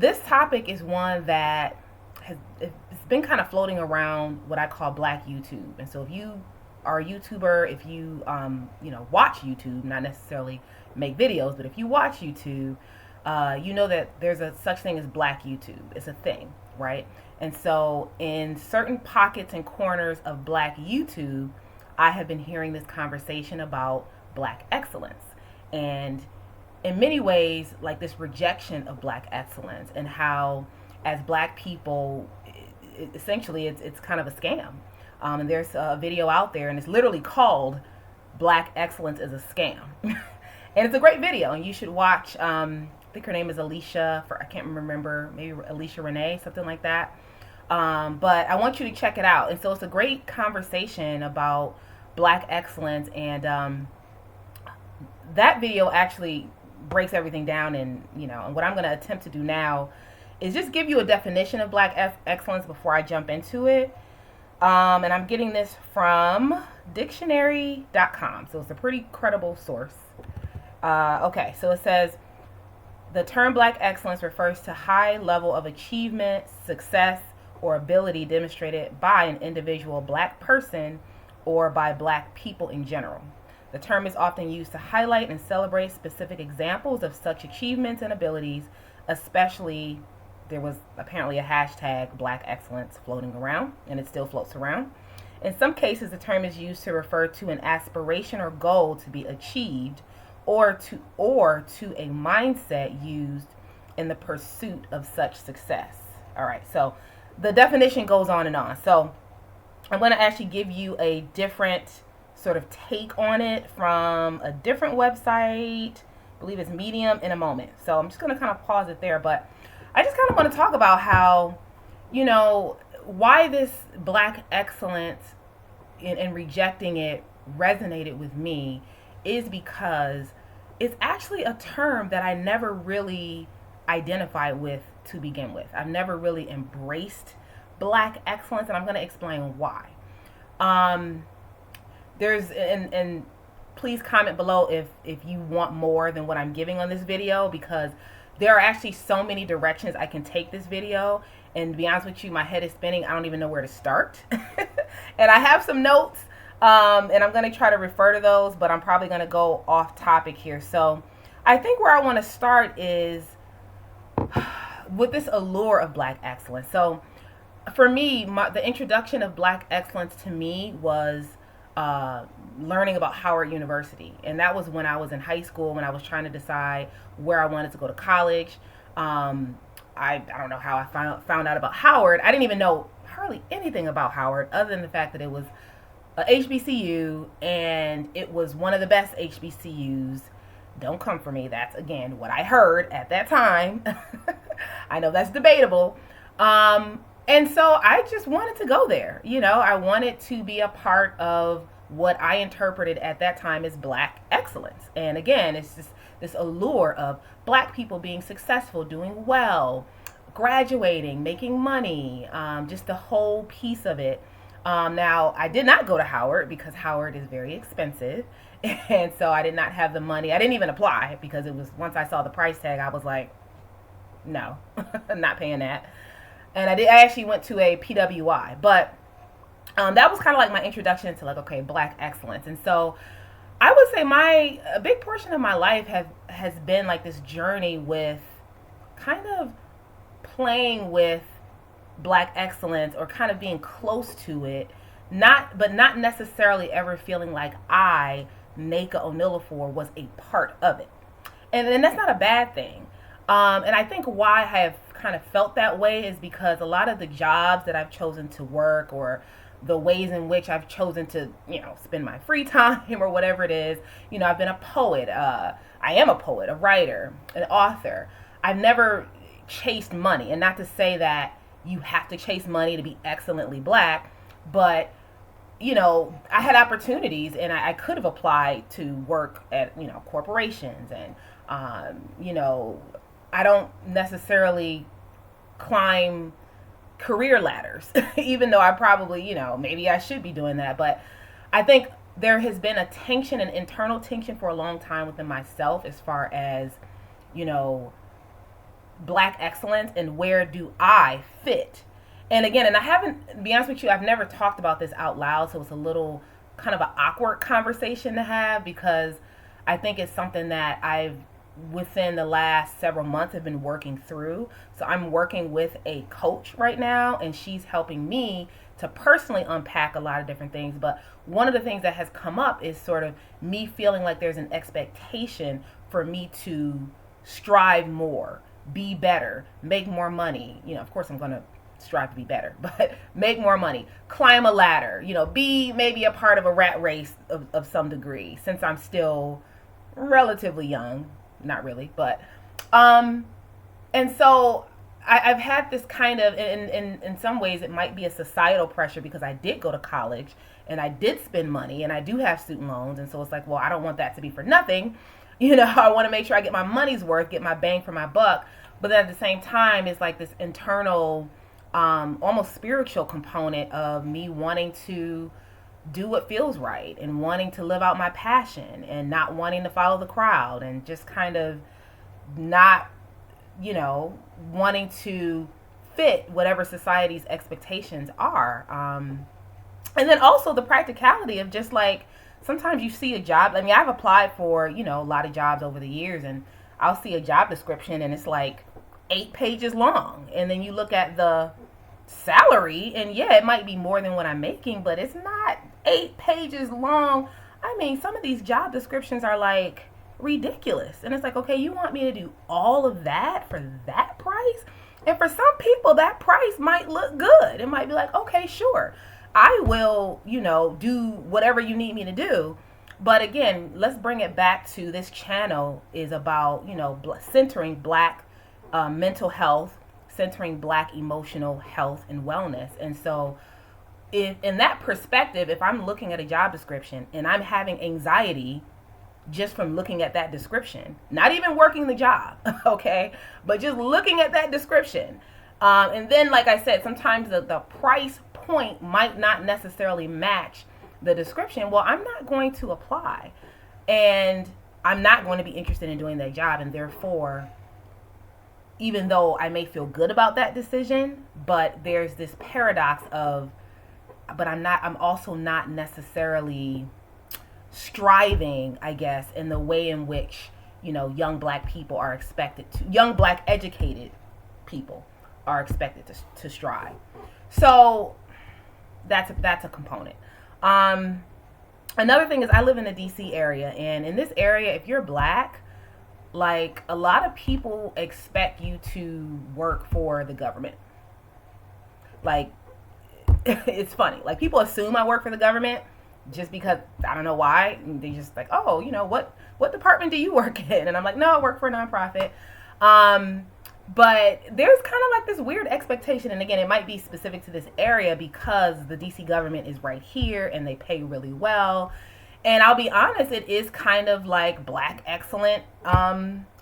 This topic is one that it's been kind of floating around what I call Black YouTube. And so if you are a YouTuber, if you watch YouTube, not necessarily make videos, but if you watch YouTube, you know that there's a such thing as Black YouTube. It's a thing, right? And so in certain pockets and corners of Black YouTube, I have been hearing this conversation about Black excellence. And in many ways, like this rejection of Black excellence, and how as Black people, essentially it's kind of a scam. And there's a video out there, and it's literally called Black Excellence is a Scam. And it's a great video, and you should watch. I think her name is Alecia, I can't remember, maybe Alecia Renece, something like that. But I want you to check it out. And so it's a great conversation about Black excellence, and that video actually breaks everything down. And what I'm going to attempt to do now is just give you a definition of Black excellence before I jump into it. And I'm getting this from dictionary.com, so it's a pretty credible source. Okay, so it says the term Black excellence refers to high level of achievement, success, or ability demonstrated by an individual Black person or by Black people in general. The term is often used to highlight and celebrate specific examples of such achievements and abilities, especially there was apparently a hashtag Black excellence floating around, and it still floats around. In some cases, the term is used to refer to an aspiration or goal to be achieved, or to a mindset used in the pursuit of such success. All right, so the definition goes on and on. So I'm going to actually give you a different sort of take on it from a different website. I believe it's Medium, in a moment. So I'm just going to kind of pause it there, but I just kind of want to talk about how, why this Black excellence and rejecting it resonated with me is because it's actually a term that I never really identified with to begin with. I've never really embraced Black excellence, and I'm going to explain why. And please comment below if you want more than what I'm giving on this video, because there are actually so many directions I can take this video, and to be honest with you, my head is spinning. I don't even know where to start. And I have some notes, and I'm going to try to refer to those, but I'm probably going to go off topic here. So I think where I want to start is with this allure of Black excellence. So for me, the introduction of Black excellence to me was learning about Howard University. And that was when I was in high school, when I was trying to decide where I wanted to go to college. I don't know how I found out about Howard. I didn't even know hardly anything about Howard other than the fact that it was a HBCU, and it was one of the best HBCUs. Don't come for me. That's, again, what I heard at that time. I know that's debatable. And so I just wanted to go there. I wanted to be a part of what I interpreted at that time as Black excellence. And again, it's just this allure of Black people being successful, doing well, graduating, making money, just the whole piece of it. Now, I did not go to Howard because Howard is very expensive. And so I did not have the money. I didn't even apply because it was, once I saw the price tag, I was like, no, I'm not paying that. And I actually went to a PWI, but that was kind of like my introduction to, like, okay, Black excellence. And so I would say a big portion of my life has been like this journey with kind of playing with Black excellence, or kind of being close to it, but not necessarily ever feeling like I, Naka Onilifor, was a part of it. And that's not a bad thing. And I think why I have kind of felt that way is because a lot of the jobs that I've chosen to work, or the ways in which I've chosen to, spend my free time or whatever it is, I've been a poet. I am a poet, a writer, an author. I've never chased money. And not to say that you have to chase money to be excellently Black, but I had opportunities, and I could have applied to work at, corporations. And, I don't necessarily climb career ladders, even though I probably, maybe I should be doing that. But I think there has been a tension, an internal tension for a long time within myself, as far as, Black excellence and where do I fit? And again, and I haven't, to be honest with you, I've never talked about this out loud, so it's a little kind of an awkward conversation to have, because I think it's something that I've, within the last several months, have been working through. So I'm working with a coach right now, and she's helping me to personally unpack a lot of different things. But one of the things that has come up is sort of me feeling like there's an expectation for me to strive more, be better, make more money. You know, of course I'm going to strive to be better, but make more money, climb a ladder, you know, be maybe a part of a rat race of some degree, since I'm still relatively young. Not really, but and so I've had this kind of, in some ways it might be a societal pressure, because I did go to college and I did spend money and I do have student loans, and so it's like, well, I don't want that to be for nothing. You know, I want to make sure I get my money's worth, get my bang for my buck. But then at the same time, it's like this internal almost spiritual component of me wanting to do what feels right and wanting to live out my passion and not wanting to follow the crowd and just kind of not, you know, wanting to fit whatever society's expectations are. And then also the practicality of just like, sometimes you see a job. I mean, I've applied for, you know, a lot of jobs over the years, and I'll see a job description and it's like 8 pages long. And then you look at the salary and yeah, it might be more than what I'm making, but it's not 8 pages long. I mean, some of these job descriptions are like ridiculous. And it's like, okay, you want me to do all of that for that price? And for some people, that price might look good. It might be like, okay, sure, I will, you know, do whatever you need me to do. But again, let's bring it back to this channel is about, you know, centering Black mental health, centering Black emotional health and wellness. And so if in that perspective, if I'm looking at a job description and I'm having anxiety just from looking at that description, not even working the job, okay, but just looking at that description. And then, like I said, sometimes the price point might not necessarily match the description. Well, I'm not going to apply, and I'm not going to be interested in doing that job. And therefore, even though I may feel good about that decision, but there's this paradox of, but I'm also not necessarily striving, I guess, in the way in which, you know, young Black people are expected to, young Black educated people are expected to strive. So that's a component. Another thing is I live in the DC area, and in this area, if you're Black, like a lot of people expect you to work for the government. Like, it's funny. Like, people assume I work for the government just because, I don't know why. They just like, oh, you know, what department do you work in? And I'm like, no, I work for a nonprofit. But there's kind of like this weird expectation. And again, it might be specific to this area because the DC government is right here and they pay really well. And I'll be honest, it is kind of like Black excellent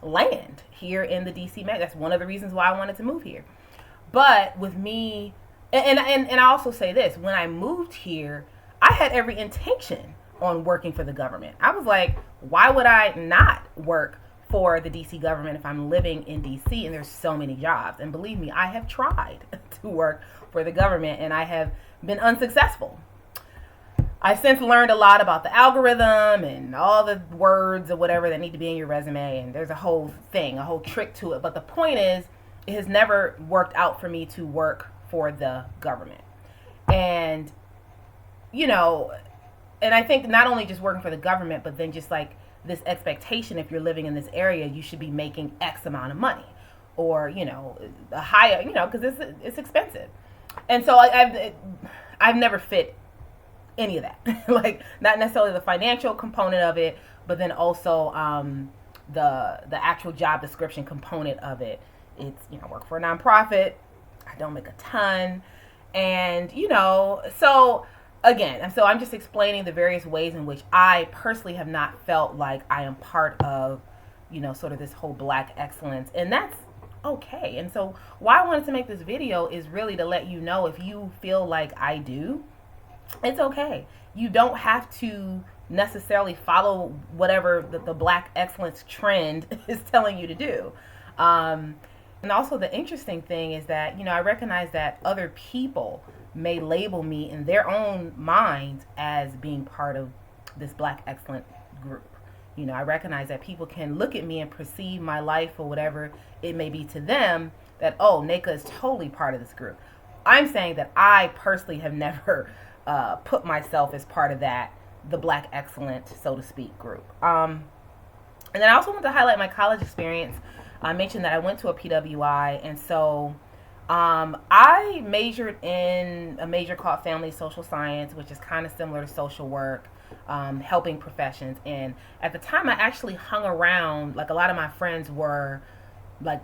land here in the DC Met. That's one of the reasons why I wanted to move here. But with me, and I also say this, when I moved here, I had every intention on working for the government. I was like, why would I not work for the DC government if I'm living in DC and there's so many jobs? And believe me, I have tried to work for the government and I have been unsuccessful. I've since learned a lot about the algorithm and all the words or whatever that need to be in your resume, and there's a whole thing, a whole trick to it. But the point is, it has never worked out for me to work for the government. And, you know, and I think not only just working for the government, but then just like this expectation, if you're living in this area, you should be making X amount of money, or, you know, a higher, you know, because it's expensive. And so I've never fit any of that. Like, not necessarily the financial component of it, but then also the actual job description component of it. It's, you know, I work for a nonprofit, I don't make a ton, and, you know, so again, so I'm just explaining the various ways in which I personally have not felt like I am part of, you know, sort of this whole Black excellence, and that's okay. And so why I wanted to make this video is really to let you know, if you feel like I do, it's okay. You don't have to necessarily follow whatever the Black excellence trend is telling you to do. And also the interesting thing is that, I recognize that other people may label me in their own minds as being part of this Black Excellent group. I recognize that people can look at me and perceive my life or whatever it may be to them that, oh, Nika is totally part of this group. I'm saying that I personally have never put myself as part of the Black Excellent, so to speak, group. And then I also want to highlight my college experience. I mentioned that I went to a PWI, and so I majored in a major called Family Social Science, which is kind of similar to social work, helping professions. And at the time, I actually hung around, like a lot of my friends were like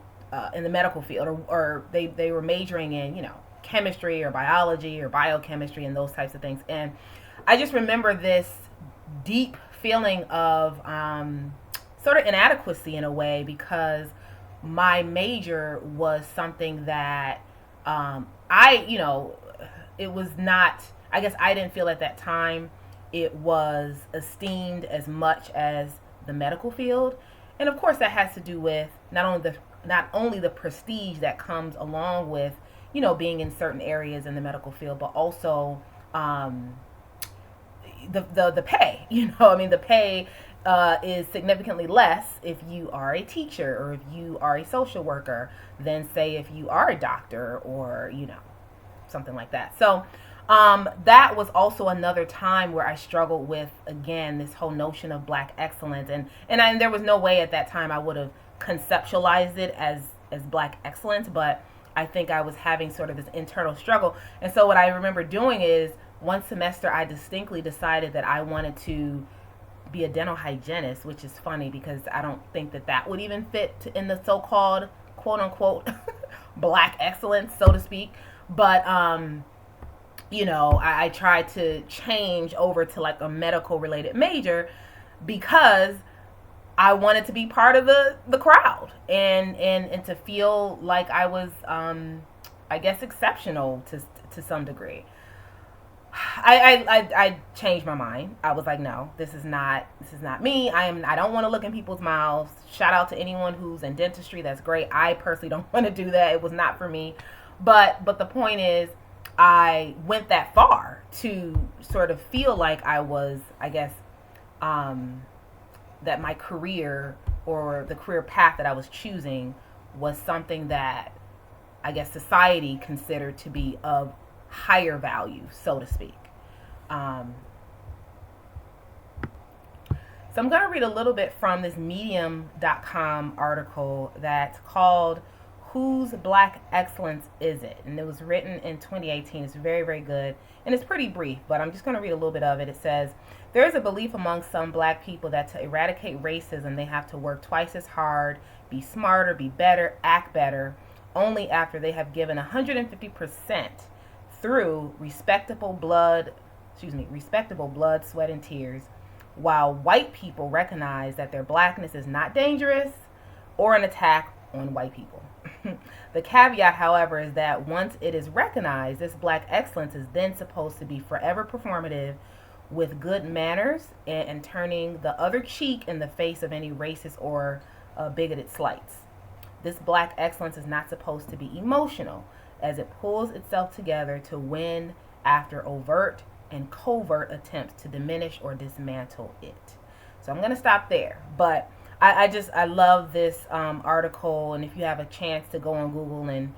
in the medical field, or they were majoring in, chemistry or biology or biochemistry and those types of things. And I just remember this deep feeling of sort of inadequacy in a way, because my major was something that it was not, I guess I didn't feel at that time it was esteemed as much as the medical field. And of course that has to do with not only the prestige that comes along with, being in certain areas in the medical field, but also the pay. The pay is significantly less if you are a teacher or if you are a social worker than, say, if you are a doctor or something like that. So that was also another time where I struggled with, again, this whole notion of Black excellence, and there was no way at that time I would have conceptualized it as Black excellence, but I think I was having sort of this internal struggle. And so what I remember doing is, one semester I distinctly decided that I wanted to be a dental hygienist, which is funny because I don't think that would even fit in the so-called quote-unquote Black excellence, so to speak. But I tried to change over to like a medical related major because I wanted to be part of the crowd and to feel like I was I guess exceptional to some degree. I changed my mind. I was like, no, this is not me. I don't want to look in people's mouths. Shout out to anyone who's in dentistry. That's great. I personally don't want to do that. It was not for me. But the point is, I went that far to sort of feel like I was, I guess, that my career or the career path that I was choosing was something that I guess society considered to be of higher value, so to speak. So I'm going to read a little bit from this medium.com article that's called Whose Black Excellence Is It? And it was written in 2018. It's very, very good. And it's pretty brief, but I'm just going to read a little bit of it. It says, there is a belief among some Black people that to eradicate racism, they have to work twice as hard, be smarter, be better, act better, only after they have given 150% through respectable blood, sweat, and tears, while white people recognize that their blackness is not dangerous or an attack on white people. The caveat, however, is that once it is recognized, this Black excellence is then supposed to be forever performative with good manners and turning the other cheek in the face of any racist or bigoted slights. This Black excellence is not supposed to be emotional, as it pulls itself together to win after overt and covert attempts to diminish or dismantle it. So I'm going to stop there. But I love this article, and if you have a chance to go on Google and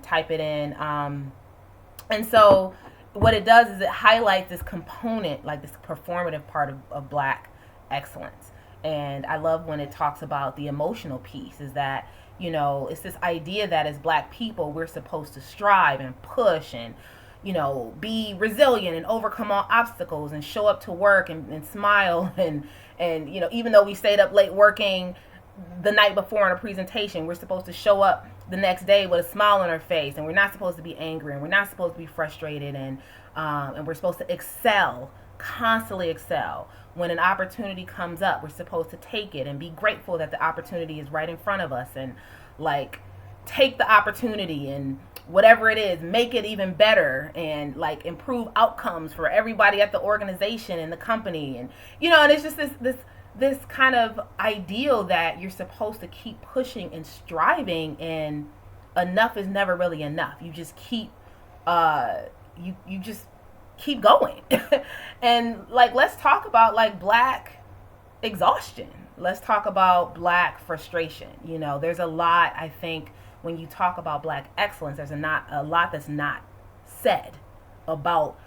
type it in. And so what it does is it highlights this component, like this performative part of Black excellence. And I love when it talks about the emotional piece, is that, it's this idea that as Black people, we're supposed to strive and push and, be resilient and overcome all obstacles and show up to work and smile. And even though we stayed up late working the night before on a presentation, we're supposed to show up the next day with a smile on our face, and we're not supposed to be angry, and we're not supposed to be frustrated, and we're supposed to excel, constantly excel. When an opportunity comes up, we're supposed to take it and be grateful that the opportunity is right in front of us, and like take the opportunity and whatever it is, make it even better, and like improve outcomes for everybody at the organization and the company. And and it's just this kind of ideal that you're supposed to keep pushing and striving, and enough is never really enough. You just keep you just keep going. And like, let's talk about like Black exhaustion. Let's talk about Black frustration. You know, there's a lot, I think, when you talk about Black excellence, there's a lot that's not said about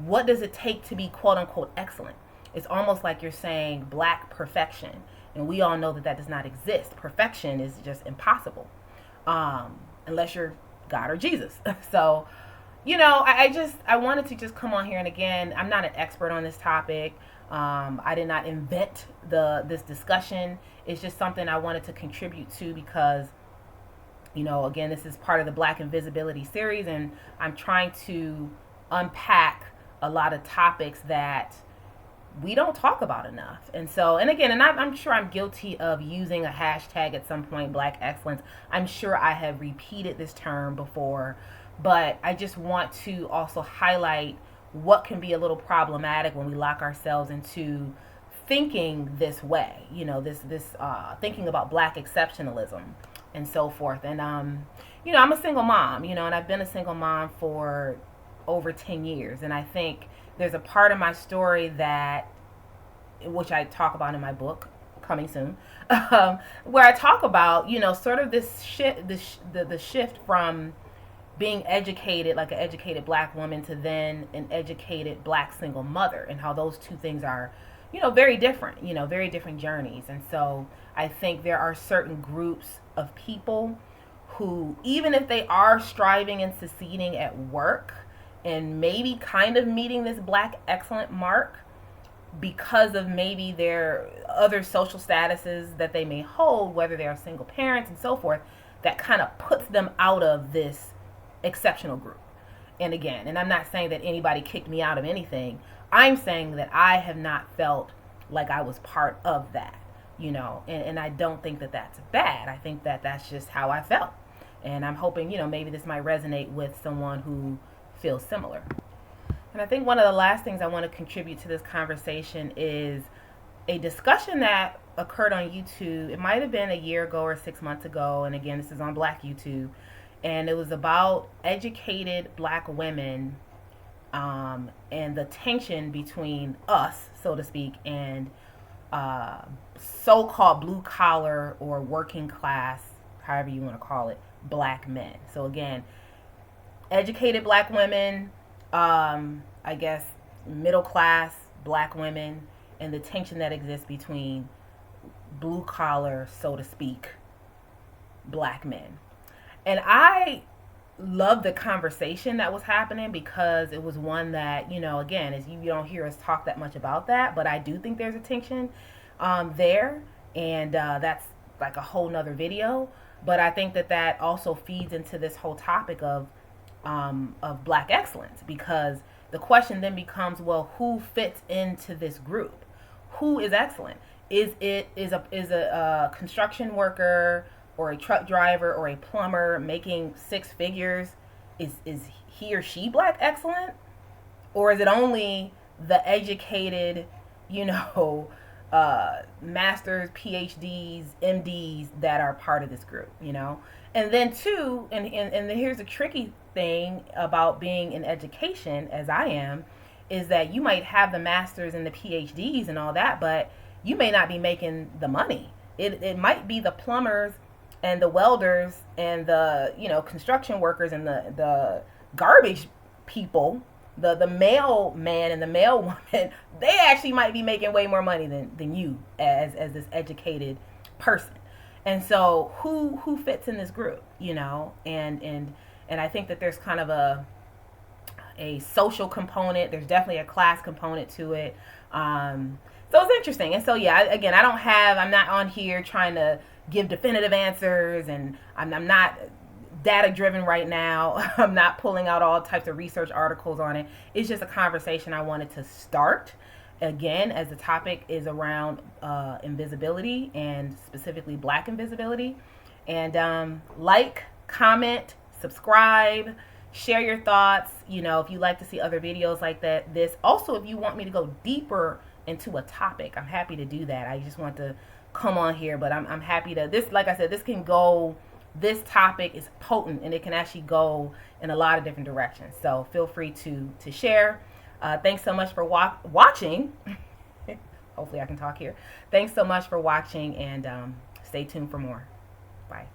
what does it take to be quote unquote excellent. It's almost like you're saying Black perfection, and we all know that that does not exist. Perfection is just impossible, unless you're God or Jesus. So, you know, I wanted to just come on here, and again, I'm not an expert on this topic. I did not invent this discussion. It's just something I wanted to contribute to because, you know, again, this is part of the Black Invisibility series, and I'm trying to unpack a lot of topics that we don't talk about enough. And so, and again, and I'm sure I'm guilty of using a hashtag at some point, Black excellence. I'm sure I have repeated this term before, but I just want to also highlight what can be a little problematic when we lock ourselves into thinking this way, you know, this thinking about Black exceptionalism and so forth. And you know, I'm a single mom, you know, and I've been a single mom for over 10 years, and I think there's a part of my story that, which I talk about in my book coming soon, where I talk about, you know, sort of this shift, the shift from being educated, like an educated Black woman, to then an educated Black single mother, and how those two things are, you know, very different, you know, very different journeys. And so I think there are certain groups of people who, even if they are striving and succeeding at work and maybe kind of meeting this Black excellent mark because of maybe their other social statuses that they may hold, whether they are single parents and so forth, that kind of puts them out of this exceptional group. And again, and I'm not saying that anybody kicked me out of anything. I'm saying that I have not felt like I was part of that, you know, and I don't think that that's bad. I think that that's just how I felt. And I'm hoping, you know, maybe this might resonate with someone who feels similar. And I think one of the last things I want to contribute to this conversation is a discussion that occurred on YouTube. It might have been a year ago or 6 months ago. And again, this is on Black YouTube. And it was about educated Black women, and the tension between us, so to speak, and so-called blue collar or working class, however you want to call it, Black men. So again, educated Black women, I guess middle class Black women, and the tension that exists between blue collar, so to speak, Black men. And I love the conversation that was happening because it was one that, you know, again, as you don't hear us talk that much about that, but I do think there's a tension there, and that's like a whole nother video. But I think that that also feeds into this whole topic of Black excellence, because the question then becomes, well, who fits into this group? Who is excellent? Is a construction worker or a truck driver or a plumber making six figures, is he or she Black excellent? Or is it only the educated, you know, masters, PhDs, MDs that are part of this group, you know? And then two, and here's the tricky thing about being in education, as I am, is that you might have the masters and the PhDs and all that, but you may not be making the money. It might be the plumbers and the welders and the, you know, construction workers and the garbage people, the mailman and the mail woman, they actually might be making way more money than you as this educated person. And so who fits in this group, you know? And I think that there's kind of a social component. There's definitely a class component to it. So it's interesting. And so, yeah, again, I'm not on here trying to give definitive answers, and I'm not data driven right now. I'm not pulling out all types of research articles on it. It's just a conversation I wanted to start, again, as the topic is around invisibility, and specifically Black invisibility. And like, comment, subscribe, share your thoughts. You know, if you like to see other videos like this. Also, if you want me to go deeper into a topic, I'm happy to do that. I just want to come on here, but I'm happy to, this, like I said, this can go this topic is potent and it can actually go in a lot of different directions. So feel free to share. Thanks so much for watching. Hopefully I can talk here. Thanks so much for watching, and stay tuned for more. Bye.